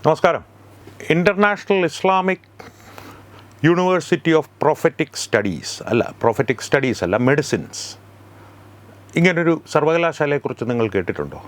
നമസ്കാരം. International Islamic university of prophetic studies അല്ല medicines, ഇങ്ങനൊരു സർവകലാശാലയെക്കുറിച്ച് നിങ്ങൾ കേട്ടിട്ടുണ്ടോ?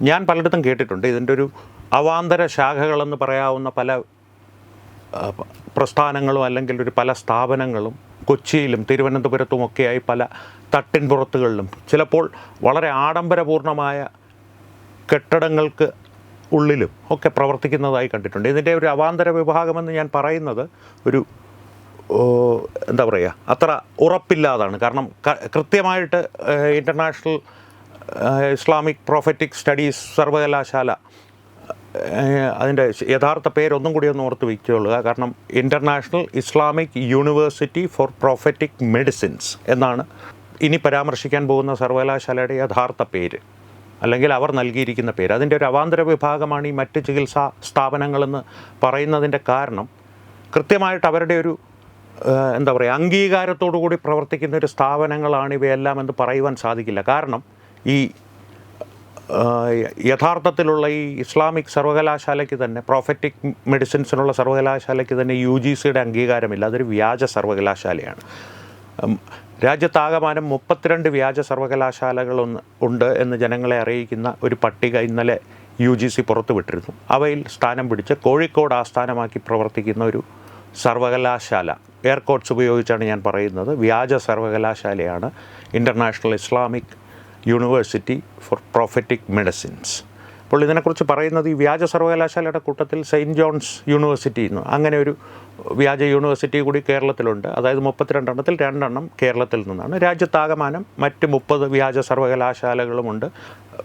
ഞാൻ പലയിടത്തും കേട്ടിട്ടുണ്ട്. ഇതിൻ്റെ ഒരു അവാന്തര ശാഖകളെന്ന് പറയാവുന്ന പല പ്രസ്ഥാനങ്ങളും അല്ലെങ്കിൽ പല സ്ഥാപനങ്ങളും കൊച്ചിയിലും തിരുവനന്തപുരത്തുമൊക്കെയായി പല തട്ടിൻപുറത്തുകളിലും ചിലപ്പോൾ വളരെ ആഡംബരപൂർണമായ കെട്ടിടങ്ങൾക്ക് ഉള്ളിലും ഒക്കെ പ്രവർത്തിക്കുന്നതായി കണ്ടിട്ടുണ്ട്. ഇതിൻ്റെ ഒരു അവാന്തര വിഭാഗമെന്ന് ഞാൻ പറയുന്നത് അത്ര ഉറപ്പില്ലാതാണ്. കാരണം കൃത്യമായിട്ട് ഇൻ്റർനാഷണൽ ഇസ്ലാമിക് പ്രൊഫറ്റിക് സ്റ്റഡീസ് സർവകലാശാല അതിൻ്റെ യഥാർത്ഥ പേരൊന്നും കൂടി ഒന്ന് ഓർത്ത് വയ്ക്കുകയുള്ളൂ. കാരണം international Islamic university for prophetic medicines എന്നാണ് ഇനി പരാമർശിക്കാൻ പോകുന്ന സർവകലാശാലയുടെ യഥാർത്ഥ പേര്, അല്ലെങ്കിൽ അവർ നൽകിയിരിക്കുന്ന പേര്. അതിൻ്റെ ഒരു അവാന്തര വിഭാഗമാണ് ഈ മറ്റ് ചികിത്സാ സ്ഥാപനങ്ങളെന്ന് പറയുന്നതിൻ്റെ കാരണം കൃത്യമായിട്ട് അവരുടെ ഒരു അംഗീകാരത്തോടു കൂടി പ്രവർത്തിക്കുന്ന ഒരു സ്ഥാപനങ്ങളാണ് ഇവയെല്ലാം എന്ന് പറയുവാൻ സാധിക്കില്ല. കാരണം ഈ യഥാർത്ഥത്തിലുള്ള ഈ ഇസ്ലാമിക് സർവകലാശാലയ്ക്ക് തന്നെ, പ്രോഫറ്റിക് മെഡിസിൻസിനുള്ള സർവകലാശാലയ്ക്ക് തന്നെ UGCയുടെ അംഗീകാരമില്ല. അതൊരു വ്യാജ സർവകലാശാലയാണ്. രാജ്യത്താകമാനം 32 വ്യാജ സർവകലാശാലകൾ ഉണ്ട് എന്ന് ജനങ്ങളെ അറിയിക്കുന്ന ഒരു പട്ടിക ഇന്നലെ UGC പുറത്തുവിട്ടിരുന്നു. അവയിൽ സ്ഥാനം പിടിച്ച് കോഴിക്കോട് ആസ്ഥാനമാക്കി പ്രവർത്തിക്കുന്ന ഒരു സർവകലാശാല, എയർ കോഡ്സ് ഉപയോഗിച്ചാണ് ഞാൻ പറയുന്നത്, വ്യാജ സർവകലാശാലയാണ് international Islamic university for prophetic medicines. അപ്പോൾ ഇതിനെക്കുറിച്ച് പറയുന്നത് ഈ വ്യാജ സർവകലാശാലയുടെ കൂട്ടത്തിൽ സെയിൻറ്റ് ജോൺസ് യൂണിവേഴ്സിറ്റി എന്ന് അങ്ങനെ ഒരു വ്യാജ യൂണിവേഴ്സിറ്റി കൂടി കേരളത്തിലുണ്ട്. അതായത് 32 എണ്ണത്തിൽ 2 എണ്ണം കേരളത്തിൽ നിന്നാണ്. രാജ്യത്താകമാനം മറ്റ് 30 വ്യാജ സർവകലാശാലകളുമുണ്ട്.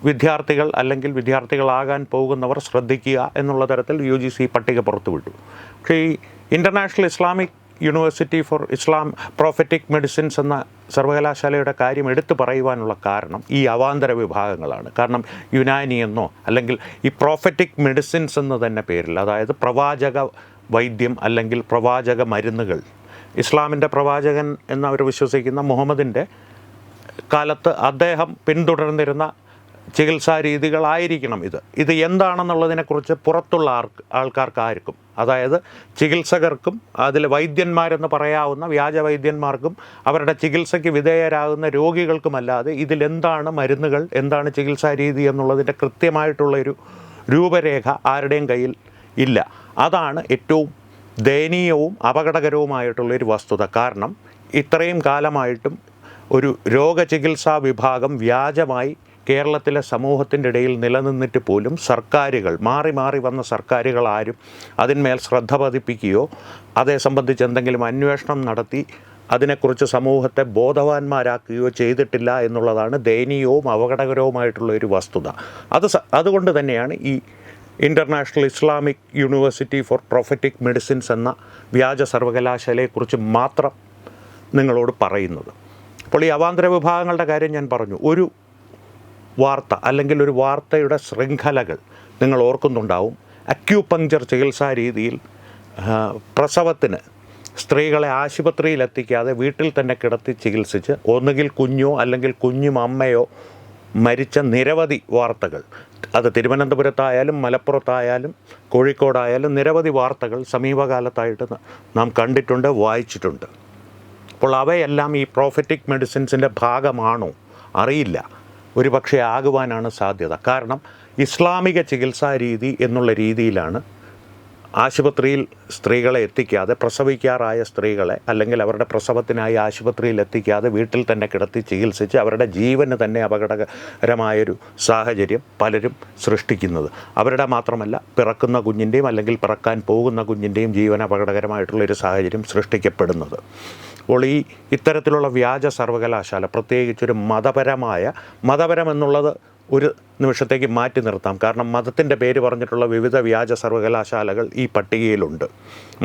വിദ്യാർത്ഥികൾ അല്ലെങ്കിൽ വിദ്യാർത്ഥികളാകാൻ പോകുന്നവർ ശ്രദ്ധിക്കുക എന്നുള്ള തരത്തിൽ UGC പട്ടിക പുറത്തുവിട്ടു. പക്ഷേ ഈ international Islamic university for prophetic medicines എന്ന സർവകലാശാലയുടെ കാര്യം എടുത്തു പറയുവാനുള്ള കാരണം ഈ അവാന്തര വിഭാഗങ്ങളാണ്. കാരണം യുനാനി എന്നോ അല്ലെങ്കിൽ ഈ പ്രൊഫറ്റിക് മെഡിസിൻസ് എന്ന് തന്നെ പേരിൽ, അതായത് പ്രവാചക വൈദ്യം അല്ലെങ്കിൽ പ്രവാചക മരുന്നുകൾ, ഇസ്ലാമിൻ്റെ പ്രവാചകൻ എന്നവർ വിശ്വസിക്കുന്ന മുഹമ്മദിൻ്റെ കാലത്ത് അദ്ദേഹം പിന്തുടർന്നിരുന്ന ചികിത്സാ രീതികളായിരിക്കണം ഇത് എന്താണെന്നുള്ളതിനെക്കുറിച്ച് പുറത്തുള്ള ആൾക്കാർക്കാർക്കും, അതായത് ചികിത്സകർക്കും അതിൽ വൈദ്യന്മാരെന്ന് പറയാവുന്ന വ്യാജ വൈദ്യന്മാർക്കും അവരുടെ ചികിത്സയ്ക്ക് വിധേയരാകുന്ന രോഗികൾക്കുമല്ലാതെ ഇതിലെന്താണ് മരുന്നുകൾ, എന്താണ് ചികിത്സാ രീതി എന്നുള്ളതിൻ്റെ കൃത്യമായിട്ടുള്ളൊരു രൂപരേഖ ആരുടെയും കയ്യിൽ ഇല്ല. അതാണ് ഏറ്റവും ദയനീയവും അപകടകരവുമായിട്ടുള്ളൊരു വസ്തുത. കാരണം ഇത്രയും കാലമായിട്ടും ഒരു രോഗചികിത്സാ വിഭാഗം വ്യാജമായി കേരളത്തിലെ സമൂഹത്തിൻ്റെ ഇടയിൽ നിലനിന്നിട്ട് പോലും സർക്കാരുകൾ, മാറി മാറി വന്ന സർക്കാരുകൾ ആരും അതിന്മേൽ ശ്രദ്ധ പതിപ്പിക്കുകയോ അതേ സംബന്ധിച്ച് എന്തെങ്കിലും അന്വേഷണം നടത്തി അതിനെക്കുറിച്ച് സമൂഹത്തെ ബോധവാന്മാരാക്കുകയോ ചെയ്തിട്ടില്ല എന്നുള്ളതാണ് ദയനീയവും അപകടകരവുമായിട്ടുള്ള ഒരു വസ്തുത. അതുകൊണ്ട് തന്നെയാണ് ഈ international Islamic university for prophetic medicines എന്ന വ്യാജ സർവകലാശാലയെക്കുറിച്ച് മാത്രം നിങ്ങളോട് പറയുന്നത്. അപ്പോൾ ഈ അവാന്തര വിഭാഗങ്ങളുടെ കാര്യം ഞാൻ പറഞ്ഞു. ഒരു വാർത്ത അല്ലെങ്കിൽ ഒരു വാർത്തയുടെ ശൃംഖലകൾ നിങ്ങൾ ഓർക്കുന്നുണ്ടാവും. അക്യൂപങ്ചർ ചികിത്സാ രീതിയിൽ പ്രസവത്തിന് സ്ത്രീകളെ ആശുപത്രിയിലെത്തിക്കാതെ വീട്ടിൽ തന്നെ കിടത്തി ചികിത്സിച്ച് ഒന്നുകിൽ കുഞ്ഞോ അല്ലെങ്കിൽ കുഞ്ഞും അമ്മയോ മരിച്ച നിരവധി വാർത്തകൾ, അത് തിരുവനന്തപുരത്തായാലും മലപ്പുറത്തായാലും കോഴിക്കോടായാലും നിരവധി വാർത്തകൾ സമീപകാലത്തായിട്ട് നാം കണ്ടിട്ടുണ്ട്, വായിച്ചിട്ടുണ്ട്. അപ്പോൾ അവയെല്ലാം ഈ പ്രൊഫറ്റിക് മെഡിസിൻസിൻ്റെ ഭാഗമാണോ അറിയില്ല. ഒരു പക്ഷേ ആകുവാനാണ് സാധ്യത. കാരണം ഇസ്ലാമിക ചികിത്സാ രീതി എന്നുള്ള രീതിയിലാണ് ആശുപത്രിയിൽ സ്ത്രീകളെ എത്തിക്കാതെ, പ്രസവിക്കാറായ സ്ത്രീകളെ അല്ലെങ്കിൽ അവരുടെ പ്രസവത്തിനായി ആശുപത്രിയിൽ എത്തിക്കാതെ വീട്ടിൽ തന്നെ കിടത്തി ചികിത്സിച്ച് അവരുടെ ജീവന് തന്നെ അപകടകരമായൊരു സാഹചര്യം പലരും സൃഷ്ടിക്കുന്നത്. അവരുടെ മാത്രമല്ല, പിറക്കുന്ന കുഞ്ഞിൻ്റെയും അല്ലെങ്കിൽ പിറക്കാൻ പോകുന്ന കുഞ്ഞിൻ്റെയും ജീവൻ അപകടകരമായിട്ടുള്ളൊരു സാഹചര്യം സൃഷ്ടിക്കപ്പെടുന്നത്. അപ്പോൾ ഇത്തരത്തിലുള്ള വ്യാജ സർവകലാശാല, പ്രത്യേകിച്ചൊരു മതപരം എന്നുള്ളത് ഒരു നിമിഷത്തേക്ക് മാറ്റി നിർത്താം. കാരണം മതത്തിൻ്റെ പേര് പറഞ്ഞിട്ടുള്ള വിവിധ വ്യാജ സർവകലാശാലകൾ ഈ പട്ടികയിലുണ്ട്.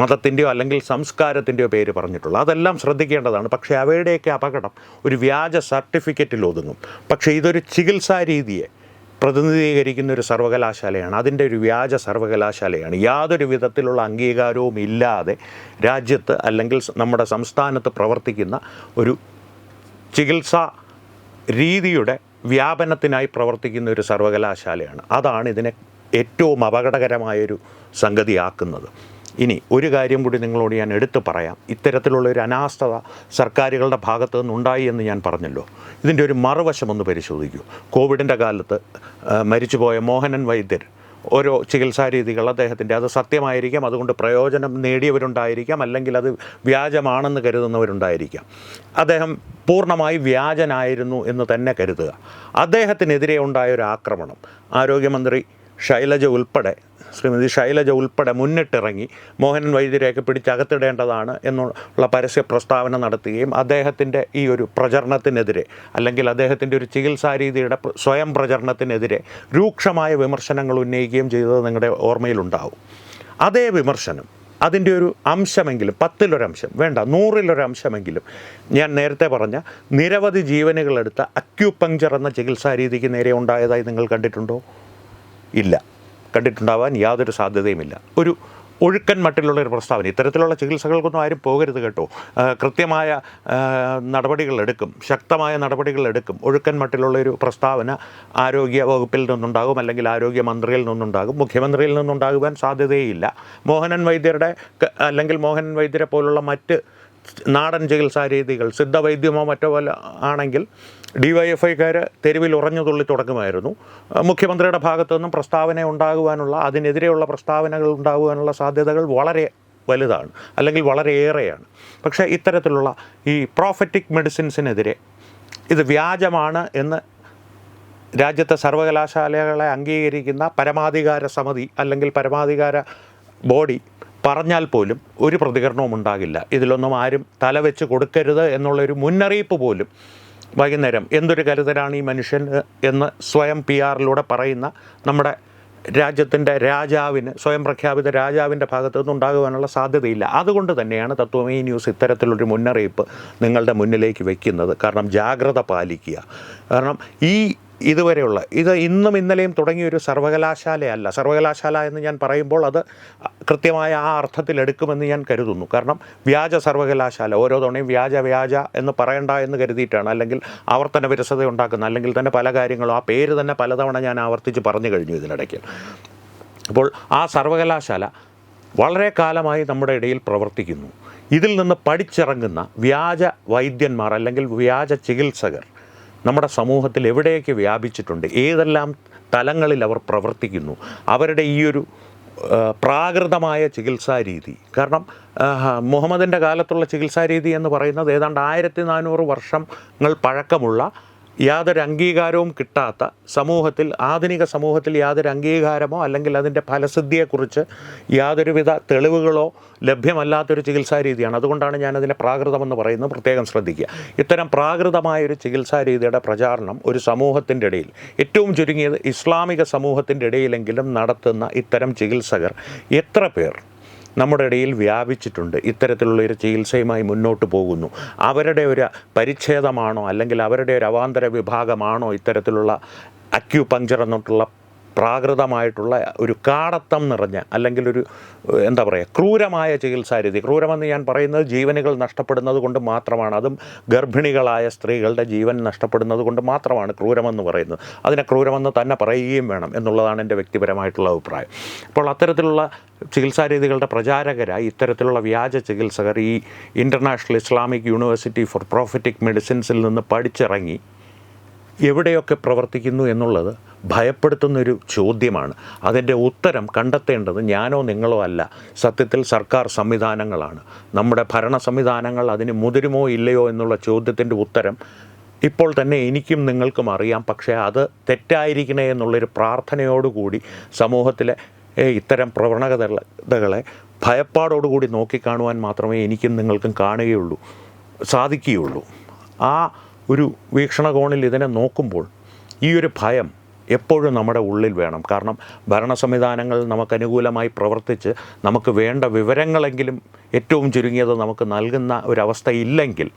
മതത്തിൻ്റെയോ അല്ലെങ്കിൽ സംസ്കാരത്തിൻ്റെയോ പേര് പറഞ്ഞിട്ടുള്ള അതെല്ലാം ശ്രദ്ധിക്കേണ്ടതാണ്. പക്ഷേ അവയുടെയൊക്കെ അപകടം ഒരു വ്യാജ സർട്ടിഫിക്കറ്റിൽ ഒതുങ്ങും. പക്ഷേ ഇതൊരു ചികിത്സാ രീതിയെ പ്രതിനിധീകരിക്കുന്ന ഒരു സർവകലാശാലയാണ്. അതിൻ്റെ ഒരു വ്യാജ സർവകലാശാലയാണ്. യാതൊരു വിധത്തിലുള്ള അംഗീകാരവും ഇല്ലാതെ രാജ്യത്ത് അല്ലെങ്കിൽ നമ്മുടെ സംസ്ഥാനത്ത് പ്രവർത്തിക്കുന്ന ഒരു ചികിത്സാ രീതിയുടെ വ്യാപനത്തിനായി പ്രവർത്തിക്കുന്ന ഒരു സർവകലാശാലയാണ്. അതാണ് ഇതിനെ ഏറ്റവും അപകടകരമായൊരു സംഗതിയാക്കുന്നത്. ഇനി ഒരു കാര്യം കൂടി നിങ്ങളോട് ഞാൻ എടുത്തു പറയാം. ഇത്തരത്തിലുള്ളൊരു അനാസ്ഥത സർക്കാരുകളുടെ ഭാഗത്തു നിന്നുണ്ടായി എന്ന് ഞാൻ പറഞ്ഞല്ലോ. ഇതിൻ്റെ ഒരു മറുവശം ഒന്ന് പരിശോധിക്കൂ. കോവിഡിൻ്റെ കാലത്ത് മരിച്ചുപോയ മോഹനൻ വൈദ്യർ ഓരോ ചികിത്സാ രീതികൾ അദ്ദേഹത്തിൻ്റെ, അത് സത്യമായിരിക്കാം, അതുകൊണ്ട് പ്രയോജനം നേടിയവരുണ്ടായിരിക്കാം, അല്ലെങ്കിൽ അത് വ്യാജമാണെന്ന് കരുതുന്നവരുണ്ടായിരിക്കാം. അദ്ദേഹം പൂർണ്ണമായി വ്യാജനായിരുന്നു എന്ന് തന്നെ കരുതുക. അദ്ദേഹത്തിനെതിരെ ഉണ്ടായൊരു ആക്രമണം ആരോഗ്യമന്ത്രി ശ്രീമതി ശൈലജ ഉൾപ്പെടെ മുന്നിട്ടിറങ്ങി മോഹനൻ വൈദ്യരെയൊക്കെ പിടിച്ചകത്തിടേണ്ടതാണ് എന്നുള്ള പരസ്യ പ്രസ്താവന നടത്തുകയും അദ്ദേഹത്തിൻ്റെ ഈ ഒരു പ്രചരണത്തിനെതിരെ, അല്ലെങ്കിൽ അദ്ദേഹത്തിൻ്റെ ഒരു ചികിത്സാ രീതിയുടെ സ്വയം പ്രചരണത്തിനെതിരെ രൂക്ഷമായ വിമർശനങ്ങൾ ഉന്നയിക്കുകയും ചെയ്തത് നിങ്ങളുടെ ഓർമ്മയിലുണ്ടാവും. അതേ വിമർശനം, അതിൻ്റെ ഒരു അംശമെങ്കിലും, 10-1 വേണ്ട 100-1 ഞാൻ നേരത്തെ പറഞ്ഞ നിരവധി ജീവനുകളെടുത്ത അക്യൂപങ്ചർ എന്ന ചികിത്സാ രീതിക്ക് നേരെ ഉണ്ടായതായി നിങ്ങൾ കണ്ടിട്ടുണ്ടോ? ഇല്ല, കണ്ടിട്ടുണ്ടാവാൻ യാതൊരു സാധ്യതയുമില്ല. ഒരു ഒഴുക്കൻ മട്ടിലുള്ളൊരു പ്രസ്താവന. ഇത്തരത്തിലുള്ള ചികിത്സകൾക്കൊന്നും ആരും പോകരുത് കേട്ടോ. കൃത്യമായ നടപടികളെടുക്കും, ശക്തമായ നടപടികളെടുക്കും. ഒഴുക്കൻ മട്ടിലുള്ളൊരു പ്രസ്താവന ആരോഗ്യ വകുപ്പിൽ നിന്നുണ്ടാകും, അല്ലെങ്കിൽ ആരോഗ്യമന്ത്രിയിൽ നിന്നുണ്ടാകും, മുഖ്യമന്ത്രിയിൽ നിന്നുണ്ടാകുവാൻ സാധ്യതയില്ല. മോഹനൻ വൈദ്യരുടെ അല്ലെങ്കിൽ മോഹനൻ വൈദ്യരെ പോലുള്ള മറ്റ് നാടൻ ചികിത്സാ രീതികൾ, സിദ്ധവൈദ്യമോ മറ്റോ പോലെ ആണെങ്കിൽ DYFIക്കാർ തെരുവിൽ ഉറഞ്ഞു തുള്ളി തുടങ്ങുമായിരുന്നു. മുഖ്യമന്ത്രിയുടെ ഭാഗത്തു നിന്നും പ്രസ്താവന ഉണ്ടാകുവാനുള്ള, അതിനെതിരെയുള്ള പ്രസ്താവനകൾ ഉണ്ടാകുവാനുള്ള സാധ്യതകൾ വളരെ വലുതാണ്, അല്ലെങ്കിൽ വളരെയേറെയാണ്. പക്ഷേ ഇത്തരത്തിലുള്ള ഈ പ്രോഫറ്റിക് മെഡിസിൻസിനെതിരെ ഇത് വ്യാജമാണ് എന്ന് രാജ്യത്തെ സർവകലാശാലകളെ അംഗീകരിക്കുന്ന പരമാധികാര സമിതി അല്ലെങ്കിൽ പരമാധികാര ബോഡി പറഞ്ഞാൽ പോലും ഒരു പ്രതികരണവും ഉണ്ടാകില്ല. ഇതിലൊന്നും ആരും തലവെച്ച് കൊടുക്കരുത് എന്നുള്ളൊരു മുന്നറിയിപ്പ് പോലും വൈകുന്നേരം എന്തൊരു കരുതലാണ് ഈ മനുഷ്യൻ എന്ന് സ്വയം PR-ലൂടെ പറയുന്ന നമ്മുടെ രാജ്യത്തിൻ്റെ രാജാവിന്, സ്വയം പ്രഖ്യാപിത രാജാവിൻ്റെ ഭാഗത്തു നിന്നുണ്ടാകുവാനുള്ള സാധ്യതയില്ല. അതുകൊണ്ട് തന്നെയാണ് തത്വമേ ന്യൂസ് ഇത്തരത്തിലൊരു മുന്നറിയിപ്പ് നിങ്ങളുടെ മുന്നിലേക്ക് വയ്ക്കുന്നത്. കാരണം ജാഗ്രത പാലിക്കുക. കാരണം ഇതുവരെയുള്ള ഇത് ഇന്നും ഇന്നലെയും തുടങ്ങിയൊരു സർവകലാശാലയല്ല. സർവകലാശാല എന്ന് ഞാൻ പറയുമ്പോൾ അത് കൃത്യമായ ആ അർത്ഥത്തിലെടുക്കുമെന്ന് ഞാൻ കരുതുന്നു. കാരണം വ്യാജ സർവകലാശാല, ഓരോ തവണയും വ്യാജ എന്ന് പറയണ്ട എന്ന് കരുതിയിട്ടാണ്, അല്ലെങ്കിൽ ആവർത്തന വിരസത ഉണ്ടാക്കുന്ന, അല്ലെങ്കിൽ തന്നെ പല കാര്യങ്ങളും ആ പേര് തന്നെ പലതവണ ഞാൻ ആവർത്തിച്ച് പറഞ്ഞു കഴിഞ്ഞു ഇതിനിടയ്ക്ക്. അപ്പോൾ ആ സർവകലാശാല വളരെ കാലമായി നമ്മുടെ ഇടയിൽ പ്രവർത്തിക്കുന്നു. ഇതിൽ നിന്ന് പഠിച്ചിറങ്ങുന്ന വ്യാജ വൈദ്യന്മാർ അല്ലെങ്കിൽ വ്യാജ ചികിത്സകർ നമ്മുടെ സമൂഹത്തിൽ എവിടെയൊക്കെ വ്യാപിച്ചിട്ടുണ്ട്, ഏതെല്ലാം തലങ്ങളിൽ അവർ പ്രവർത്തിക്കുന്നു, അവരുടെ ഈ ഒരു പ്രാകൃതമായ ചികിത്സാ രീതി. കാരണം മുഹമ്മദിൻ്റെ കാലത്തുള്ള ചികിത്സാ രീതി എന്ന് പറയുന്നത് ഏതാണ്ട് 1400 വർഷങ്ങൾ പഴക്കമുള്ള, യാതൊരു അംഗീകാരവും കിട്ടാത്ത സമൂഹത്തിൽ, ആധുനിക സമൂഹത്തിൽ യാതൊരു അംഗീകാരമോ അല്ലെങ്കിൽ അതിൻ്റെ ഫലസിദ്ധിയെക്കുറിച്ച് യാതൊരുവിധ തെളിവുകളോ ലഭ്യമല്ലാത്തൊരു ചികിത്സാ രീതിയാണ്. അതുകൊണ്ടാണ് ഞാനതിനെ പ്രാകൃതമെന്ന് പറയുന്നത്. പ്രത്യേകം ശ്രദ്ധിക്കുക. ഇത്തരം പ്രാകൃതമായൊരു ചികിത്സാ രീതിയുടെ പ്രചാരണം ഒരു സമൂഹത്തിൻ്റെ ഇടയിൽ, ഏറ്റവും ചുരുങ്ങിയത് ഇസ്ലാമിക സമൂഹത്തിൻ്റെ ഇടയിലെങ്കിലും നടത്തുന്ന ഇത്തരം ചികിത്സകർ എത്ര പേർ നമ്മുടെ ഇടയിൽ വ്യാപിച്ചിട്ടുണ്ട്, ഇത്തരത്തിലുള്ളൊരു ചികിത്സയുമായി മുന്നോട്ട് പോകുന്നു. അവരുടെ ഒരു പരിച്ഛേദമാണോ അല്ലെങ്കിൽ അവരുടെ ഒരു അവാന്തര വിഭാഗമാണോ ഇത്തരത്തിലുള്ള അക്യൂപങ്ചർ എന്നിട്ടുള്ള പ്രാകൃതമായിട്ടുള്ള ഒരു കാടത്തം നിറഞ്ഞ, അല്ലെങ്കിൽ ഒരു എന്താ പറയുക, ക്രൂരമായ ചികിത്സാ രീതി. ക്രൂരമെന്ന് ഞാൻ പറയുന്നത് ജീവനുകൾ നഷ്ടപ്പെടുന്നത് കൊണ്ട് മാത്രമാണ്. അതും ഗർഭിണികളായ സ്ത്രീകളുടെ ജീവൻ നഷ്ടപ്പെടുന്നത് കൊണ്ട് മാത്രമാണ് ക്രൂരമെന്ന് പറയുന്നത്. അതിനെ ക്രൂരമെന്ന് തന്നെ പറയുകയും വേണം എന്നുള്ളതാണ് എൻ്റെ വ്യക്തിപരമായിട്ടുള്ള അഭിപ്രായം. അപ്പോൾ അത്തരത്തിലുള്ള ചികിത്സാ രീതികളുടെ പ്രചാരകരായി ഇത്തരത്തിലുള്ള വ്യാജ ചികിത്സകർ ഈ international Islamic university for prophetic മെഡിസിൻസിൽ നിന്ന് പഠിച്ചിറങ്ങി എവിടെയൊക്കെ പ്രവർത്തിക്കുന്നു എന്നുള്ളത് ഭയപ്പെടുത്തുന്നൊരു ചോദ്യമാണ്. അതിൻ്റെ ഉത്തരം കണ്ടെത്തേണ്ടത് ഞാനോ നിങ്ങളോ അല്ല, സത്യത്തിൽ സർക്കാർ സംവിധാനങ്ങളാണ്. നമ്മുടെ ഭരണ സംവിധാനങ്ങൾ അതിന് മുതിരുമോ ഇല്ലയോ എന്നുള്ള ചോദ്യത്തിൻ്റെ ഉത്തരം ഇപ്പോൾ തന്നെ എനിക്കും നിങ്ങൾക്കും അറിയാം. പക്ഷേ അത് തെറ്റായിരിക്കണേ എന്നുള്ളൊരു പ്രാർത്ഥനയോടുകൂടി സമൂഹത്തിലെ ഇത്തരം പ്രവണതകളെ ഭയപ്പാടോടുകൂടി നോക്കിക്കാണുവാൻ മാത്രമേ എനിക്കും നിങ്ങൾക്കും കാണുകയുള്ളൂ, സാധിക്കുകയുള്ളൂ. ആ ഒരു വീക്ഷണകോണിൽ ഇതിനെ നോക്കുമ്പോൾ ഈ ഒരു ഭയം എപ്പോഴും നമ്മുടെ ഉള്ളിൽ വേണം. കാരണം ഭരണ സംവിധാനങ്ങൾ നമുക്കനുകൂലമായി പ്രവർത്തിച്ച് നമുക്ക് വേണ്ട വിവരങ്ങളെങ്കിലും ഏറ്റവും ചുരുങ്ങിയത് നമുക്ക് നൽകുന്ന ഒരവസ്ഥയില്ലെങ്കിൽ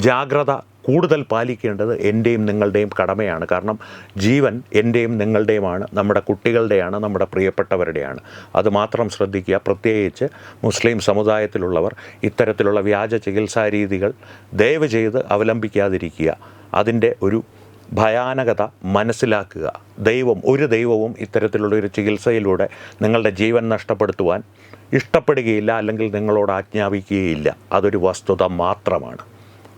ജാഗ്രത കൂടുതൽ പാലിക്കേണ്ടത് എൻ്റെയും നിങ്ങളുടെയും കടമയാണ്. കാരണം ജീവൻ എൻ്റെയും നിങ്ങളുടെയുമാണ്, നമ്മുടെ കുട്ടികളുടെയാണ്, നമ്മുടെ പ്രിയപ്പെട്ടവരുടെയാണ്. അതുമാത്രം ശ്രദ്ധിക്കുക. പ്രത്യേകിച്ച് മുസ്ലിം സമുദായത്തിലുള്ളവർ ഇത്തരത്തിലുള്ള വ്യാജ ചികിത്സാ രീതികൾ ദയവ് ചെയ്ത് അവലംബിക്കാതിരിക്കുക. അതിൻ്റെ ഒരു ഭയാനകത മനസ്സിലാക്കുക. ഒരു ദൈവവും ഇത്തരത്തിലുള്ളൊരു ചികിത്സയിലൂടെ നിങ്ങളുടെ ജീവൻ നഷ്ടപ്പെടുത്തുവാൻ ഇഷ്ടപ്പെടുകയില്ല, അല്ലെങ്കിൽ നിങ്ങളോട് ആജ്ഞാപിക്കുകയില്ല. അതൊരു വസ്തുത മാത്രമാണ്.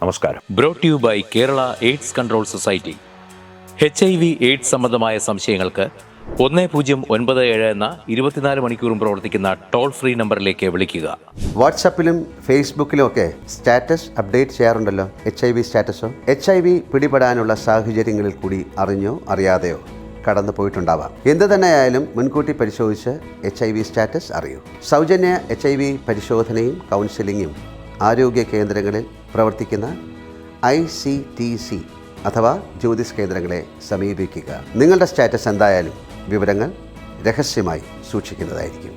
നമസ്കാരം. Brought you by Kerala AIDS control society. HIV AIDS സംബന്ധമായ സംശയങ്ങൾക്ക് 1097 എന്ന 24 മണിക്കൂറും പ്രവർത്തിക്കുന്ന ടോൾ ഫ്രീ നമ്പറിലേക്ക് വിളിക്കുക. വാട്സാപ്പിലും ഫേസ്ബുക്കിലും ഒക്കെ സ്റ്റാറ്റസ് അപ്ഡേറ്റ് ചെയ്യാറുണ്ടല്ലോ. HIV സ്റ്റാറ്റസോ HIV പിടിപെടാനുള്ള സാഹചര്യങ്ങളിൽ കൂടി അറിഞ്ഞോ അറിയാതെയോ കടന്നു പോയിട്ടുണ്ടാവാം. എന്ത് തന്നെയായാലും മുൻകൂട്ടി പരിശോധിച്ച് HIV സ്റ്റാറ്റസ് അറിയൂ. സൗജന്യ HIV പരിശോധനയും കൗൺസിലിങ്ങും ആരോഗ്യ കേന്ദ്രങ്ങളിൽ പ്രവർത്തിക്കുന്ന ICTC അഥവാ ജ്യോതിസ് കേന്ദ്രങ്ങളെ സമീപിക്കുക. നിങ്ങളുടെ സ്റ്റാറ്റസ് എന്തായാലും വിവരങ്ങൾ രഹസ്യമായി സൂക്ഷിക്കുന്നതായിരിക്കും.